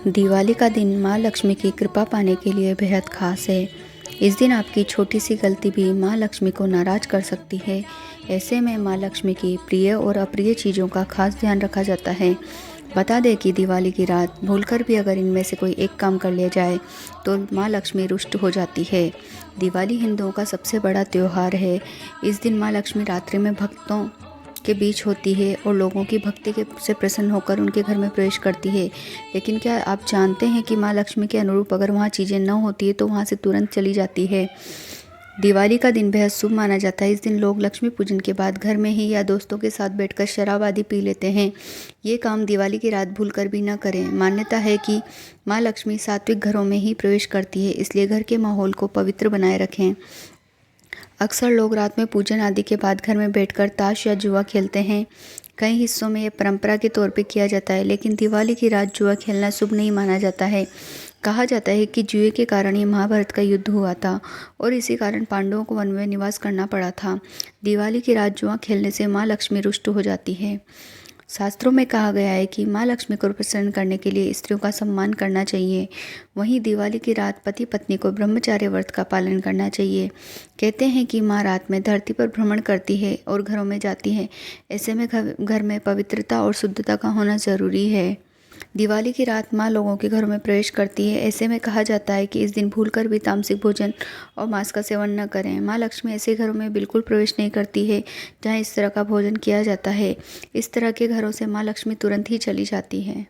दिवाली का दिन माँ लक्ष्मी की कृपा पाने के लिए बेहद खास है। इस दिन आपकी छोटी सी गलती भी माँ लक्ष्मी को नाराज़ कर सकती है। ऐसे में माँ लक्ष्मी की प्रिय और अप्रिय चीज़ों का खास ध्यान रखा जाता है। बता दें कि दिवाली की रात भूलकर भी अगर इनमें से कोई एक काम कर लिया जाए तो माँ लक्ष्मी रुष्ट हो जाती है। दिवाली हिंदुओं का सबसे बड़ा त्योहार है। इस दिन माँ लक्ष्मी रात्रि में भक्तों के बीच होती है और लोगों की भक्ति के से प्रसन्न होकर उनके घर में प्रवेश करती है। लेकिन क्या आप जानते हैं कि माँ लक्ष्मी के अनुरूप अगर वहाँ चीज़ें न होती है तो वहाँ से तुरंत चली जाती है। दिवाली का दिन बेहद शुभ माना जाता है। इस दिन लोग लक्ष्मी पूजन के बाद घर में ही या दोस्तों के साथ बैठकर शराब आदि पी लेते हैं। ये काम दिवाली की रात भूलकर भी न करें। मान्यता है कि माँ लक्ष्मी सात्विक घरों में ही प्रवेश करती है, इसलिए घर के माहौल को पवित्र बनाए रखें। अक्सर लोग रात में पूजन आदि के बाद घर में बैठकर ताश या जुआ खेलते हैं। कई हिस्सों में ये परंपरा के तौर पे किया जाता है, लेकिन दिवाली की रात जुआ खेलना शुभ नहीं माना जाता है। कहा जाता है कि जुए के कारण ही महाभारत का युद्ध हुआ था और इसी कारण पांडवों को वन में निवास करना पड़ा था। दिवाली की रात जुआ खेलने से माँ लक्ष्मी रुष्ट हो जाती है। शास्त्रों में कहा गया है कि माँ लक्ष्मी को प्रसन्न करने के लिए स्त्रियों का सम्मान करना चाहिए। वहीं दिवाली की रात पति पत्नी को ब्रह्मचार्य व्रत का पालन करना चाहिए। कहते हैं कि माँ रात में धरती पर भ्रमण करती है और घरों में जाती है। ऐसे में घर में पवित्रता और शुद्धता का होना ज़रूरी है। दिवाली की रात माँ लोगों के घरों में प्रवेश करती है। ऐसे में कहा जाता है कि इस दिन भूलकर भी तामसिक भोजन और मांस का सेवन न करें। माँ लक्ष्मी ऐसे घरों में बिल्कुल प्रवेश नहीं करती है जहाँ इस तरह का भोजन किया जाता है। इस तरह के घरों से माँ लक्ष्मी तुरंत ही चली जाती है।